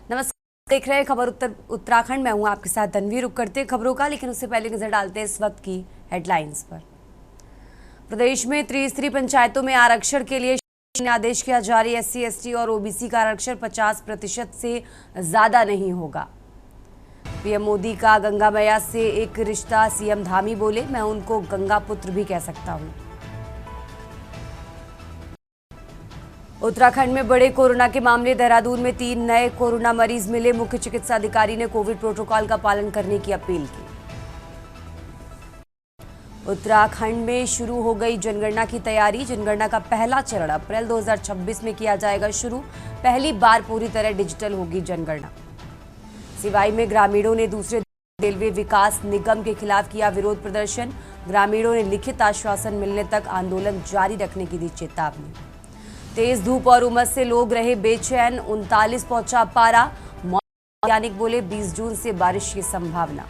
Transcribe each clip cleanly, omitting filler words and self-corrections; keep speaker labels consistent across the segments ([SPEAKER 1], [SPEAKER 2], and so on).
[SPEAKER 1] नमस्कार, देख रहे हैं खबर उत्तराखंड में हूं आपके साथ तन्वी। रुक करते हैं खबरों का, लेकिन उससे पहले नजर डालते हैं इस वक्त की हेडलाइंस पर। प्रदेश में त्रिस्तरीय पंचायतों में आरक्षण के लिए आदेश किया जारी। एससी, एसटी और ओबीसी का आरक्षण 50% से ज्यादा नहीं होगा। पीएम मोदी का गंगा मैया से एक रिश्ता, सीएम धामी बोले, मैं उनको गंगा पुत्र भी कह सकता हूं। उत्तराखंड में बड़े कोरोना के मामले। देहरादून में 3 नए कोरोना मरीज मिले। मुख्य चिकित्सा अधिकारी ने कोविड प्रोटोकॉल का पालन करने की अपील की। उत्तराखंड में शुरू हो गई जनगणना की तैयारी। जनगणना का पहला चरण अप्रैल 2026 में किया जाएगा शुरू। पहली बार पूरी तरह डिजिटल होगी जनगणना। सिवाई में ग्रामीणों ने दूसरे रेलवे विकास निगम के खिलाफ किया विरोध प्रदर्शन। ग्रामीणों ने लिखित आश्वासन मिलने तक आंदोलन जारी रखने की दी चेतावनी। तेज धूप और उमस से लोग रहे बेचैन। 39 पहुंचा पारा। मौसम वैज्ञानिक बोले 20 जून से बारिश की संभावना।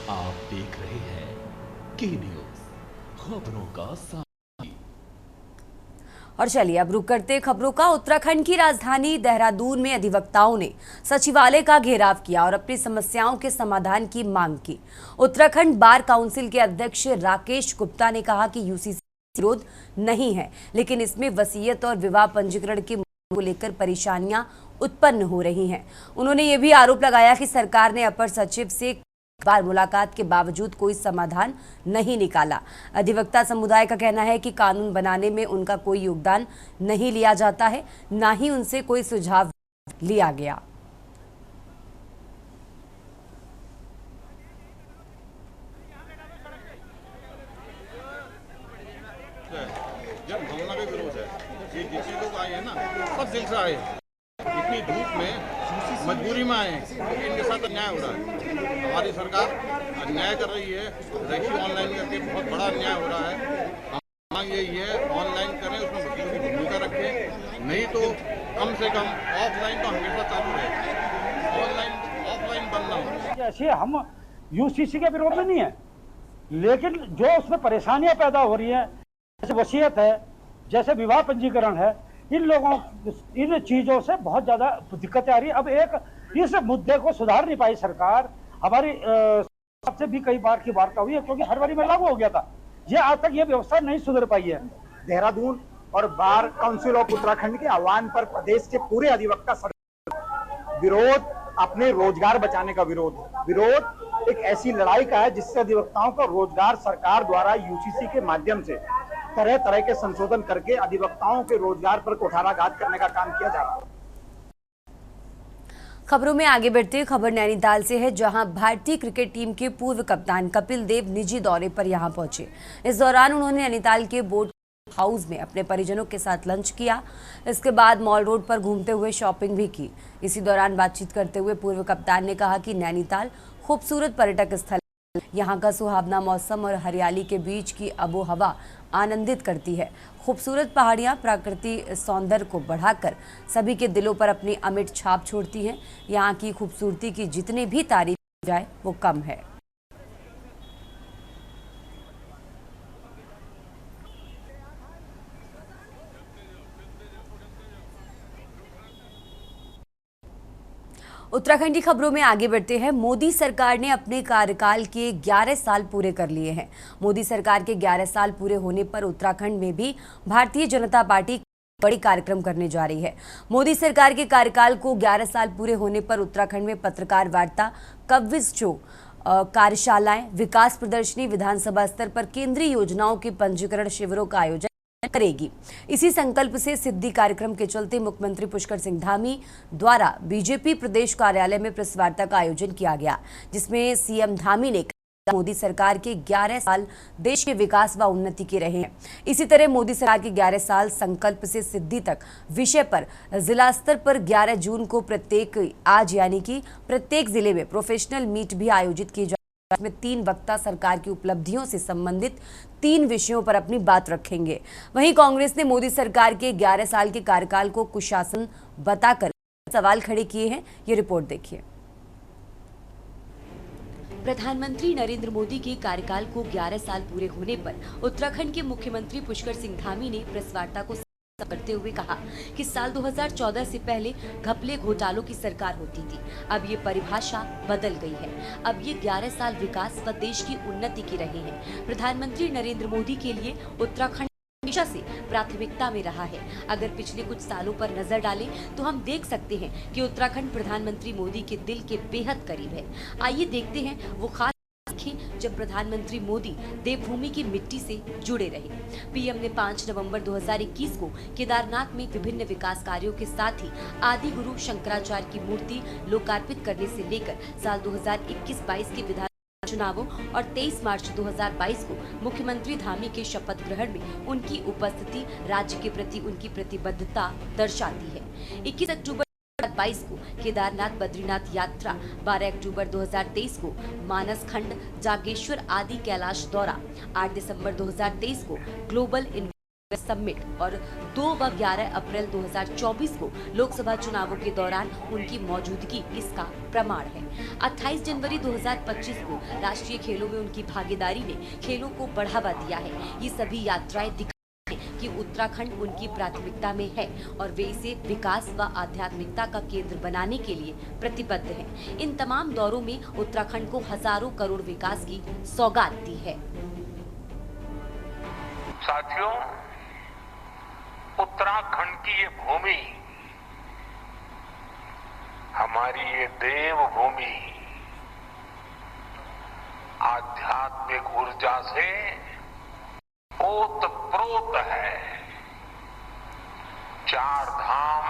[SPEAKER 2] आप देख रहे हैं की न्यूज, खबरों का साथी।
[SPEAKER 1] और चलिए अब रुक करते खबरों का। उत्तराखंड की राजधानी देहरादून में अधिवक्ताओं ने सचिवालय का घेराव किया और अपनी समस्याओं के समाधान की मांग की। उत्तराखंड बार काउंसिल के अध्यक्ष राकेश गुप्ता ने कहा कि यूसीसी विरोध नहीं है, लेकिन इसमें वसीयत और विवाह पंजीकरण के मुद्दों को लेकर परेशानियां उत्पन्न हो रही हैं। उन्होंने ये भी आरोप लगाया कि सरकार ने अपर सचिव से बार मुलाकात के बावजूद कोई समाधान नहीं निकाला। अधिवक्ता समुदाय का कहना है कि कानून बनाने में उनका कोई योगदान नहीं लिया जाता है, ना ही उनसे कोई सुझाव लिया गया।
[SPEAKER 3] जन भावना का विरोध है। ये जितने लोग आए हैं ना, सब दिल से आए हैं। इतनी धूप में मजबूरी में आए हैं क्योंकि इनके साथ अन्याय हो रहा है। हमारी सरकार अन्याय कर रही है। रजिस्ट्री ऑनलाइन करके बहुत बड़ा अन्याय हो रहा है। मांग यही है, ऑनलाइन करें, उसमें वकीलों की भूमिका रखें, नहीं तो कम से कम ऑफलाइन तो हमेशा चालू रहे, ऑफलाइन बंद ना हो।
[SPEAKER 4] जैसे हम यूसीसी के विरोध में नहीं है, लेकिन जो उसमें परेशानियां पैदा हो रही है, जैसे वसीयत है, जैसे विवाह पंजीकरण है, इन चीजों से बहुत ज्यादा दिक्कत आ रही है। अब एक इस मुद्दे को सुधार नहीं पाई सरकार। हमारी सबसे भी कई बार की वार्ता हुई है, क्योंकि फरवरी में लागू हो गया था। ये आज तक ये व्यवस्था नहीं सुधर पाई है।
[SPEAKER 5] देहरादून और बार काउंसिल ऑफ उत्तराखंड के आह्वान पर प्रदेश के पूरे अधिवक्ता विरोध अपने रोजगार बचाने का विरोध एक ऐसी लड़ाई का है जिससे अधिवक्ताओं का रोजगार सरकार द्वारा यूसीसी के माध्यम से तरह तरह के संशोधन करके अधिवक्ताओं के रोजगार पर कुठाराघात करने का काम किया जा रहा है।
[SPEAKER 1] खबरों में आगे बढ़ते हुए खबर नैनीताल से है, जहां भारतीय क्रिकेट टीम के पूर्व कप्तान कपिल देव निजी दौरे पर यहां पहुंचे। इस दौरान उन्होंने नैनीताल के बोट हाउस में अपने परिजनों के साथ लंच किया। इसके बाद मॉल रोड पर घूमते हुए शॉपिंग भी की। इसी दौरान बातचीत करते हुए पूर्व कप्तान ने कहा कि नैनीताल खूबसूरत पर्यटक स्थल, यहाँ का सुहावना मौसम और हरियाली के बीच की आबो हवा आनंदित करती है। खूबसूरत पहाड़ियाँ प्राकृतिक सौंदर्य को बढ़ाकर सभी के दिलों पर अपनी अमिट छाप छोड़ती हैं। यहाँ की खूबसूरती की जितनी भी तारीफ की जाए वो कम है। उत्तराखंड की खबरों में आगे बढ़ते हैं। मोदी सरकार ने अपने कार्यकाल के 11 साल पूरे कर लिए हैं। मोदी सरकार के 11 साल पूरे होने पर उत्तराखंड में भी भारतीय जनता पार्टी बड़ी कार्यक्रम करने जा रही है। मोदी सरकार के कार्यकाल को 11 साल पूरे होने पर उत्तराखंड में पत्रकार वार्ता, क्विज शो, कार्यशालाएं, विकास प्रदर्शनी, विधानसभा स्तर पर केंद्रीय योजनाओं के पंजीकरण शिविरों का आयोजन करेगी। इसी संकल्प से सिद्धि कार्यक्रम के चलते मुख्यमंत्री पुष्कर सिंह धामी द्वारा बीजेपी प्रदेश कार्यालय में प्रेस वार्ता का आयोजन किया गया, जिसमें सीएम धामी ने मोदी सरकार के 11 साल देश के विकास व उन्नति के रहे हैं। इसी तरह मोदी सरकार के 11 साल संकल्प से सिद्धि तक विषय पर जिला स्तर पर 11 जून को प्रत्येक जिले में प्रोफेशनल मीट भी आयोजित की जाएगी। में 3 वक्ता सरकार की उपलब्धियों से संबंधित 3 विषयों पर अपनी बात रखेंगे। वहीं कांग्रेस ने मोदी सरकार के 11 साल के कार्यकाल को कुशासन बताकर सवाल खड़े किए हैं। ये रिपोर्ट देखिए। प्रधानमंत्री नरेंद्र मोदी के कार्यकाल को 11 साल पूरे होने पर उत्तराखंड के मुख्यमंत्री पुष्कर सिंह धामी ने प्रेस वार्ता को करते हुए कहा कि साल 2014 से पहले घपले घोटालों की सरकार होती थी। अब ये परिभाषा बदल गई है। अब ये 11 साल विकास व देश की उन्नति की रहे हैं। प्रधानमंत्री नरेंद्र मोदी के लिए उत्तराखंड हमेशा से प्राथमिकता में रहा है। अगर पिछले कुछ सालों पर नजर डालें तो हम देख सकते हैं कि उत्तराखंड प्रधानमंत्री मोदी के दिल के बेहद करीब है। आइए देखते हैं वो खास जब प्रधानमंत्री मोदी देवभूमि की मिट्टी से जुड़े रहे। पीएम ने 5 नवंबर 2021 को केदारनाथ में विभिन्न विकास कार्यों के साथ ही आदि गुरु शंकराचार्य की मूर्ति लोकार्पित करने से लेकर साल 2021-22 के विधानसभा चुनावों और 23 मार्च 2022 को मुख्यमंत्री धामी के शपथ ग्रहण में उनकी उपस्थिति राज्य के प्रति उनकी प्रतिबद्धता दर्शाती है। 21 अक्टूबर 2022 को केदारनाथ बद्रीनाथ यात्रा, 12 अक्टूबर 2023 को मानस खंड जागेश्वर आदि कैलाश दौरा, 8 दिसंबर 2023 को ग्लोबल इन्वेस्टर समिट और 2 व 11 अप्रैल 2024 को लोकसभा चुनावों के दौरान उनकी मौजूदगी इसका प्रमाण है। 28 जनवरी 2025 को राष्ट्रीय खेलों में उनकी भागीदारी ने खेलों को बढ़ावा दिया है। ये सभी यात्राएं कि उत्तराखंड उनकी प्राथमिकता में है और वे इसे विकास व आध्यात्मिकता का केंद्र बनाने के लिए प्रतिबद्ध हैं। इन तमाम दौरों में उत्तराखंड को हजारों करोड़ विकास की सौगात दी है।
[SPEAKER 6] साथियों, उत्तराखंड की ये भूमि हमारी ये देवभूमि आध्यात्मिक ऊर्जा से ओतप्रोत है। 4 धाम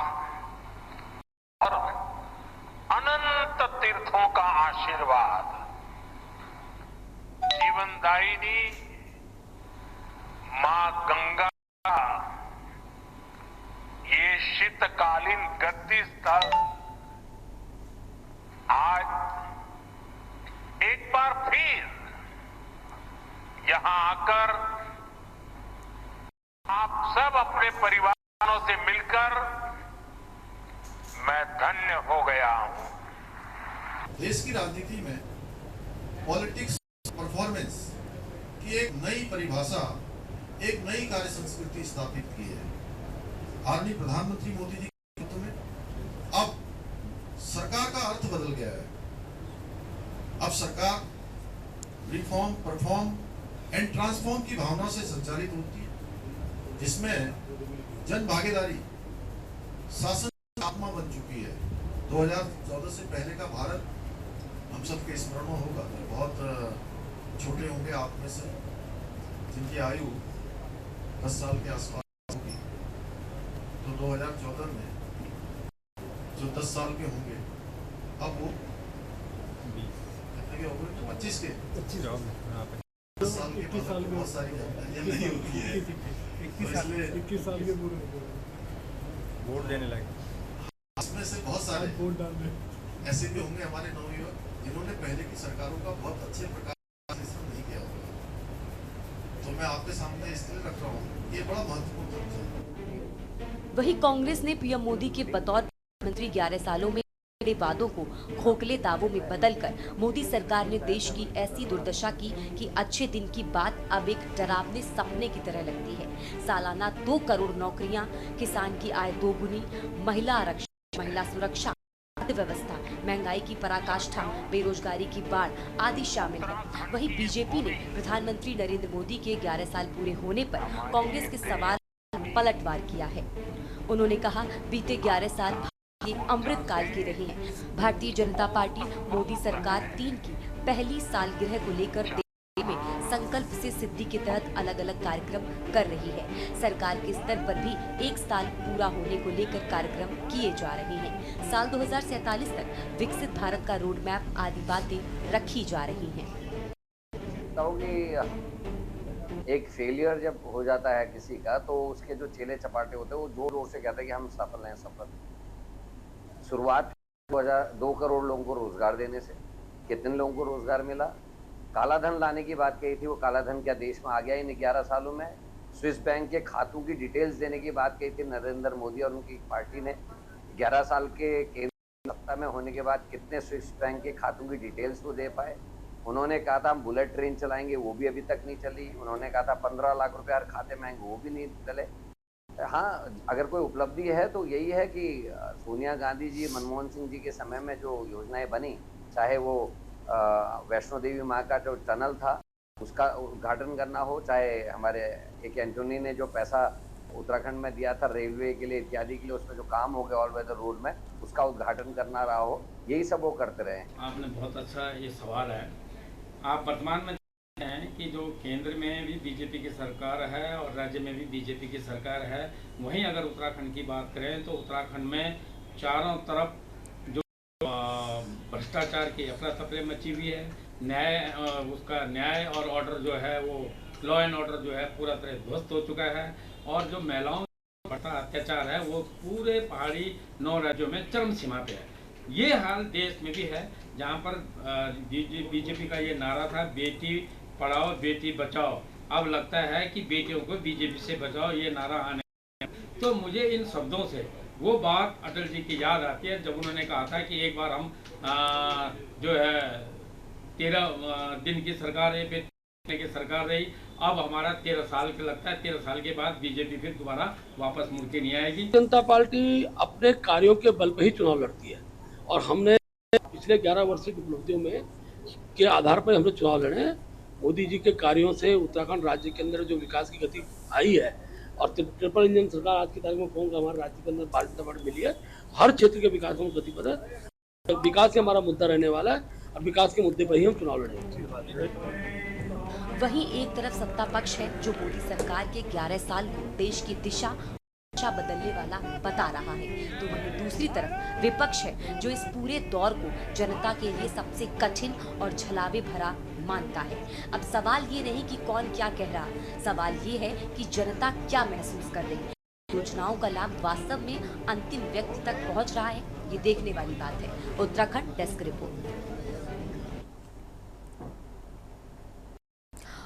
[SPEAKER 6] और अनंत तीर्थों का आशीर्वाद, जीवनदायिनी मां गंगा का ये शीतकालीन गद्दी स्थल आज एक बार फिर यहां आकर आप सब अपने परिवारों से मिलकर मैं धन्य हो गया हूं।
[SPEAKER 7] देश की राजनीति में पॉलिटिक्स परफॉर्मेंस की एक नई परिभाषा, एक नई कार्य संस्कृति स्थापित की है। आदरणीय प्रधानमंत्री मोदी जी के नेतृत्व में अब सरकार का अर्थ बदल गया है। अब सरकार रिफॉर्म, परफॉर्म एंड ट्रांसफॉर्म की भावना से संचालित होती है, जिसमें जन भागीदारी शासन की आत्मा बन चुकी है। 2014 से पहले का भारत हम सबके स्मरण में होगा। बहुत छोटे होंगे आप में से जिनकी आयु 10 साल के आसपास होगी, तो 2014 में जो 10 साल के होंगे अब वो कितने के होंगे? तो 25 के 10 साल के बाद बहुत सारी जानकारियां नहीं होती है।
[SPEAKER 8] 21 साल के पूरे वोट देने लगे।
[SPEAKER 7] इसमें से बहुत सारे वोट डालने ऐसे भी होंगे हमारे नवयुवक जिन्होंने पहले की सरकारों का बहुत अच्छे प्रकार से नहीं किया होगा। तो मैं आपके सामने इसलिए रख रहा हूँ, ये बड़ा महत्वपूर्ण है।
[SPEAKER 1] वहीं कांग्रेस ने पीएम मोदी के बतौर प्रधानमंत्री 11 सालों में वादों को खोखले दावों में बदलकर मोदी सरकार ने देश की ऐसी दुर्दशा की कि अच्छे दिन की बात अब एक डरावने सपने की तरह लगती है। सालाना 2 करोड़ नौकरियां, किसान की आय दोगुनी, महिला आरक्षण, महिला सुरक्षा, अर्थव्यवस्था, महंगाई की पराकाष्ठा, बेरोजगारी की बाढ़ आदि शामिल है। वहीं बीजेपी ने प्रधानमंत्री नरेंद्र मोदी के 11 साल पूरे होने पर कांग्रेस के सवाल पलटवार किया है। उन्होंने कहा, बीते 11 साल ये अमृत काल के रहे हैं। भारतीय जनता पार्टी मोदी सरकार 3 की पहली सालगिरह को लेकर देश में संकल्प से सिद्धि के तहत अलग अलग कार्यक्रम कर रही है। सरकार के स्तर पर भी 1 साल पूरा होने को लेकर कार्यक्रम किए जा रहे हैं। साल 2047 तक विकसित भारत का रोड मैप आदि बातें रखी जा रही हैं।
[SPEAKER 9] एक फेलियर जब हो जाता है किसी का, तो उसके जो चेले चपाटे होते हैं वो जोर जोर से कहते हैं कि हम सफल हैं, सफल। शुरुआत 2 करोड़ लोगों को रोजगार देने से। कितने लोगों को रोजगार मिला? काला धन लाने की बात कही थी, वो काला धन क्या देश में आ गया इन 11 सालों में? स्विस बैंक के खातों की डिटेल्स देने की बात कही थी नरेंद्र मोदी और उनकी पार्टी ने। 11 साल के केंद्र सत्ता में होने के बाद कितने स्विस बैंक के खातों की डिटेल्स वो दे पाए? उन्होंने कहा था हम बुलेट ट्रेन चलाएंगे, वो भी अभी तक नहीं चली। उन्होंने कहा था 15 लाख रुपए हर खाते में आएंगे, वो भी नहीं चले। हाँ, अगर कोई उपलब्धि है तो यही है कि सोनिया गांधी जी, मनमोहन सिंह जी के समय में जो योजनाएं बनी, चाहे वो वैष्णो देवी माँ का जो टनल था उसका उद्घाटन करना हो, चाहे हमारे एक एंटोनी ने जो पैसा उत्तराखंड में दिया था रेलवे के लिए इत्यादि के लिए, उसमें जो काम हो गया ऑल वेदर रोड में, उसका उद्घाटन करना रहा हो, यही सब वो करते रहे।
[SPEAKER 10] आपने बहुत अच्छा ये सवाल है। आप वर्तमान में हैं कि जो केंद्र में भी बीजेपी की सरकार है और राज्य में भी बीजेपी की सरकार है, वहीं अगर उत्तराखंड की बात करें तो उत्तराखंड में चारों तरफ जो भ्रष्टाचार की अफरा तफरी मची हुई है, न्याय और ऑर्डर जो है वो लॉ एंड ऑर्डर जो है पूरा तरह ध्वस्त हो चुका है, और जो महिलाओं पर बढ़ता अत्याचार है वो पूरे पहाड़ी 9 राज्यों में चरम सीमा पे है। ये हाल देश में भी है, जहाँ पर बीजेपी का ये नारा था बेटी पढ़ाओ बेटी बचाओ, अब लगता है कि बेटियों को बीजेपी से बचाओ ये नारा आने। तो मुझे इन शब्दों से वो बात अटल जी की याद आती है जब उन्होंने कहा था कि एक बार हम जो है 13 दिन की सरकार है, की सरकार रही, अब हमारा 13 साल का लगता है, 13 साल के बाद बीजेपी फिर दोबारा वापस मुड़ के नहीं आएगी।
[SPEAKER 11] जनता पार्टी अपने कार्यों के बल पर ही चुनाव लड़ती है, और हमने पिछले 11 वर्ष की उपलब्धियों में के आधार पर हमने चुनाव लड़े हैं। मोदी जी के कार्यों से उत्तराखंड राज्य के अंदर जो विकास की गति आई है, और ट्रिपल इंजन सरकार आज की तारीख में कहूँगा हमारे राज्य के अंदर भारतीय जनता पार्टी मिली है, हर क्षेत्र के विकास में गति है। विकास ही हमारा मुद्दा रहने वाला है, और विकास के मुद्दे पर ही हम चुनाव लड़ेंगे।
[SPEAKER 1] वहीं एक तरफ सत्ता पक्ष है जो मोदी सरकार के 11 साल को देश की दिशा बदलने वाला बता रहा है, तो वहीं दूसरी तरफ विपक्ष है जो इस पूरे दौर को जनता के लिए सबसे कठिन और छलावे भरा मानता है। अब सवाल ये नहीं कि कौन क्या कह रहा, सवाल ये है कि जनता क्या महसूस कर रही है। योजनाओं का लाभ वास्तव में अंतिम व्यक्ति तक पहुंच रहा है, ये देखने वाली बात है। Uttarakhand desk report.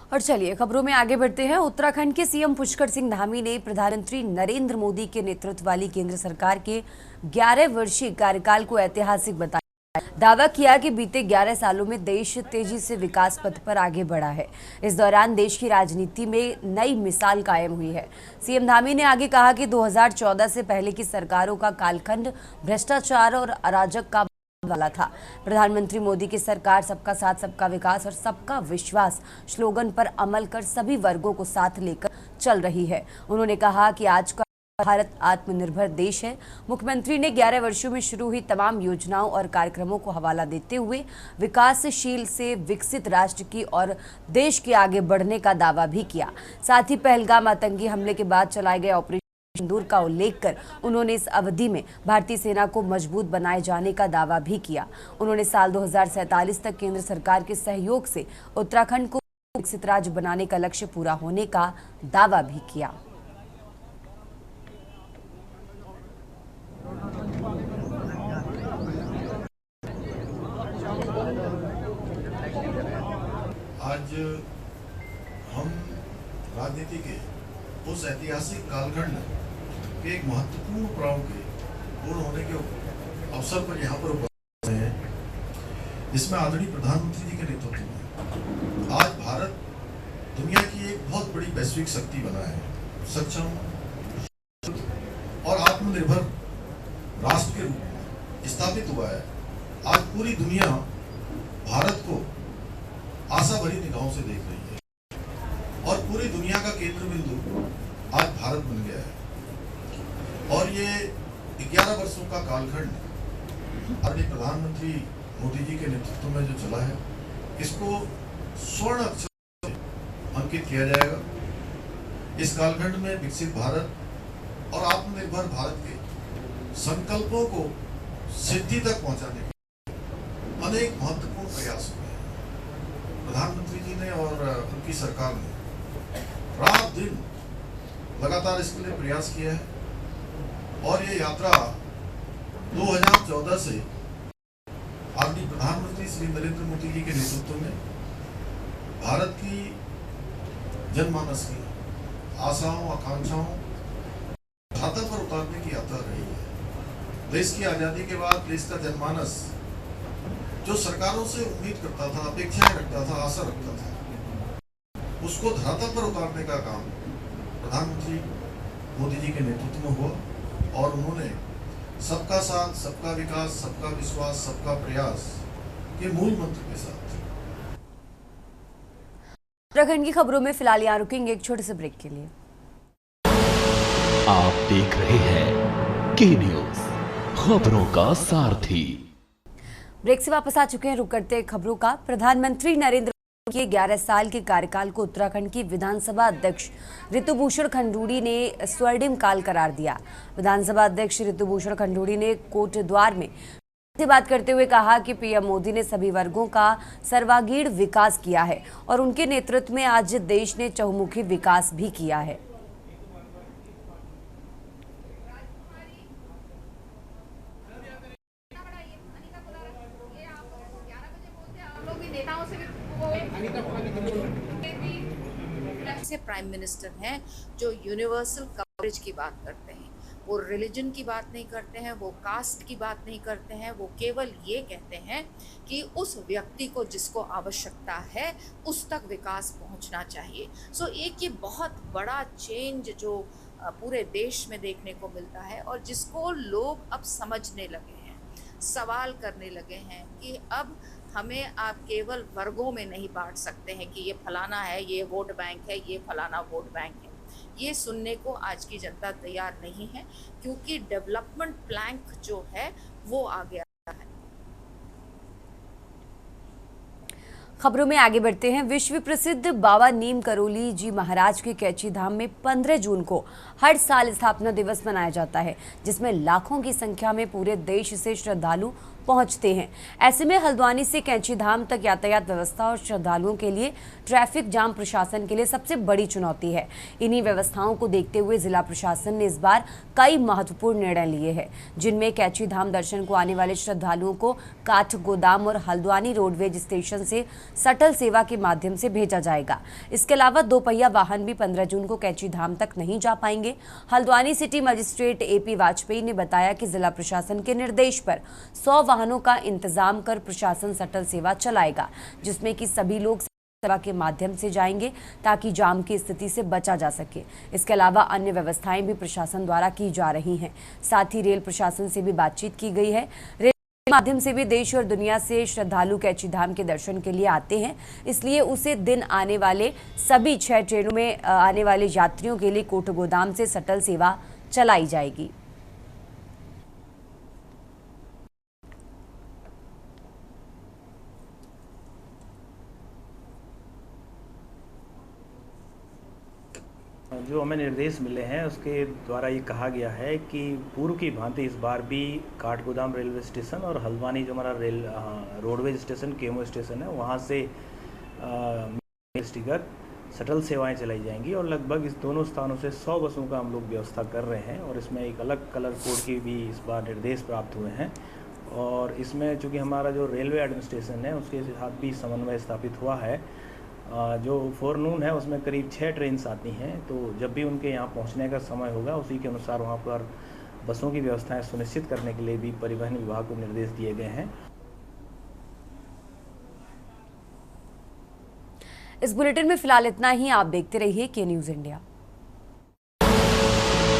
[SPEAKER 1] और चलिए खबरों में आगे बढ़ते हैं। उत्तराखंड के सीएम पुष्कर सिंह धामी ने प्रधानमंत्री नरेंद्र मोदी के नेतृत्व वाली केंद्र सरकार के 11 वर्षीय कार्यकाल को ऐतिहासिक बताया। दावा किया कि बीते 11 सालों में देश तेजी से विकास पथ पर आगे बढ़ा है। इस दौरान देश की राजनीति में नई मिसाल कायम हुई है। सीएम धामी ने आगे कहा कि 2014 से पहले की सरकारों का कालखंड भ्रष्टाचार और अराजक का वाला था। प्रधानमंत्री मोदी की सरकार सबका साथ सबका विकास और सबका विश्वास स्लोगन पर अमल कर सभी वर्गों को साथ लेकर चल रही है। उन्होंने कहा कि आज का भारत आत्मनिर्भर देश है। मुख्यमंत्री ने 11 वर्षों में शुरू हुई तमाम योजनाओं और कार्यक्रमों को हवाला देते हुए विकासशील से विकसित राष्ट्र की और देश के आगे बढ़ने का दावा भी किया। साथ ही पहलगाम आतंकी हमले के बाद चलाए गए ऑपरेशन सिंदूर का उल्लेख कर उन्होंने इस अवधि में भारतीय सेना को मजबूत बनाए जाने का दावा भी किया। उन्होंने साल 2047 तक केंद्र सरकार के सहयोग से उत्तराखंड को विकसित राज्य बनाने का लक्ष्य पूरा होने का दावा भी किया।
[SPEAKER 7] आज हम राजनीति के उस ऐतिहासिक कालखंड के एक महत्वपूर्ण पड़ाव के पूर्ण होने के अवसर पर यहाँ पर उपस्थित हैं, जिसमें आदरणीय प्रधानमंत्री जी के नेतृत्व में आज भारत दुनिया की एक बहुत बड़ी वैश्विक शक्ति बना है, सक्षम और आत्मनिर्भर राष्ट्र के रूप में स्थापित हुआ है। आज पूरी दुनिया भारत को आशा भरी निगाहों से देख रही है, और पूरी दुनिया का केंद्र बिंदु आज भारत बन गया है। और ये 11 वर्षों का कालखंड आदरणीय प्रधानमंत्री मोदी जी के नेतृत्व में जो चला है, इसको स्वर्ण अक्षर से अंकित किया जाएगा। इस कालखंड में विकसित भारत और आत्मनिर्भर भारत के संकल्पों को सिद्धि तक पहुंचाने के अनेक महत्वपूर्ण प्रयास हुए हैं। प्रधानमंत्री जी ने और उनकी सरकार ने रात दिन लगातार इसके लिए प्रयास किया है, और ये यात्रा 2014 से आदरणीय प्रधानमंत्री श्री नरेंद्र मोदी जी के नेतृत्व में भारत की जनमानस की आशाओं आकांक्षाओं धरातल पर उतारने की यात्रा रही है। देश की आजादी के बाद देश का जनमानस जो सरकारों से उम्मीद करता था, अपेक्षाएं रखता था, आशा रखता था, उसको धरातल पर उतारने का काम प्रधानमंत्री मोदी जी के नेतृत्व में हुआ और उन्होंने सबका साथ, सबका विकास, सबका विश्वास, सबका प्रयास के मूल मंत्र के साथ।
[SPEAKER 1] उत्तराखंड की खबरों में फिलहाल यहाँ रुकेंगे एक छोटे से ब्रेक के लिए।
[SPEAKER 2] आप देख रहे हैं के न्यूज, खबरों का सारथी।
[SPEAKER 1] ब्रेक से वापस आ चुके हैं। रुक करते हैं खबरों का। प्रधानमंत्री नरेंद्र मोदी के 11 साल के कार्यकाल को उत्तराखंड की विधानसभा अध्यक्ष ऋतुभूषण खंडूड़ी ने स्वर्णिम काल करार दिया। विधानसभा अध्यक्ष ऋतुभूषण खंडूड़ी ने कोटद्वार में से बात करते हुए कहा कि पीएम मोदी ने सभी वर्गों का सर्वांगीण विकास किया है और उनके नेतृत्व में आज देश ने चहुमुखी विकास भी किया है।
[SPEAKER 12] ऐसे प्राइम मिनिस्टर हैं जो यूनिवर्सल कवरेज की बात करते हैं, वो रिलीजन की बात नहीं करते हैं, वो कास्ट की बात नहीं करते हैं, वो केवल ये कहते हैं कि उस व्यक्ति को जिसको आवश्यकता है उस तक विकास पहुंचना चाहिए। सो एक ये बहुत बड़ा चेंज जो पूरे देश में देखने को मिलता है और जिसको लोग अब समझने लगे हैं, सवाल करने लगे हैं कि अब हमें आप केवल वर्गों में नहीं बांट सकते हैं कि ये फलाना है, ये वोट बैंक है, ये फलाना वोट बैंक है। ये सुनने को आज की जनता तैयार नहीं है क्योंकि डेवलपमेंट प्लैंक जो है वो आ गया है।
[SPEAKER 1] खबरों में आगे बढ़ते हैं। विश्व प्रसिद्ध बाबा नीम करोली जी महाराज के कैची धाम में 15 जून को हर साल स्थापना दिवस मनाया जाता है, जिसमें लाखों की संख्या में पूरे देश से श्रद्धालु पहुंचते हैं। ऐसे में हल्द्वानी से कैची धाम तक यातायात व्यवस्था और श्रद्धालुओं के लिए ट्रैफिक जाम प्रशासन के लिए सबसे बड़ी चुनौती है। इन्हीं व्यवस्थाओं को देखते हुए जिला प्रशासन ने इस बार कई महत्वपूर्ण निर्णय लिए हैं, जिनमें कैची धाम दर्शन को आने वाले श्रद्धालुओं को काठगोदाम और हल्द्वानी रोडवेज स्टेशन से शटल सेवा के माध्यम से भेजा जाएगा। इसके अलावा 2 पहिया वाहन भी 15 जून को कैची धाम तक नहीं जा पाएंगे। Haldwani city magistrate AP Vajpayee ने बताया कि जिला प्रशासन के निर्देश पर 100 वाहनों का इंतजाम कर प्रशासन शटल सेवा चलाएगा, जिसमें कि सभी लोग सेवा के माध्यम से जाएंगे ताकि जाम की स्थिति से बचा जा सके। इसके अलावा अन्य व्यवस्थाएं भी प्रशासन द्वारा की जा रही हैं। साथ ही रेल प्रशासन से भी बातचीत की गई है। रेल के माध्यम से भी देश और दुनिया से श्रद्धालु कैची धाम के दर्शन के लिए आते हैं, इसलिए उसे दिन आने वाले सभी 6 ट्रेनों में आने वाले यात्रियों के लिए कोठगोदाम से शटल सेवा चलाई जाएगी।
[SPEAKER 13] जो हमें निर्देश मिले हैं उसके द्वारा ये कहा गया है कि पूर्व की भांति इस बार भी काठगोदाम रेलवे स्टेशन और हल्द्वानी जो हमारा रोडवेज स्टेशन केमो स्टेशन है वहाँ से स्टिकर शटल सेवाएं चलाई जाएंगी और लगभग इस दोनों स्थानों से 100 बसों का हम लोग व्यवस्था कर रहे हैं और इसमें एक अलग कलर कोड की भी इस बार निर्देश प्राप्त हुए हैं। और इसमें चूँकि हमारा जो रेलवे एडमिनिस्ट्रेशन है उसके साथ भी समन्वय स्थापित हुआ है। जो फोरनून है उसमें करीब 6 ट्रेन आती हैं, तो जब भी उनके यहाँ पहुँचने का समय होगा उसी के अनुसार वहाँ पर बसों की व्यवस्थाएं सुनिश्चित करने के लिए भी परिवहन विभाग को निर्देश दिए गए हैं।
[SPEAKER 1] इस बुलेटिन में फिलहाल इतना ही। आप देखते रहिए के न्यूज़ इंडिया।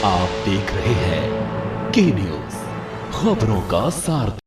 [SPEAKER 2] आप देख रहे हैं के न्यूज़, खबरों का सारथी।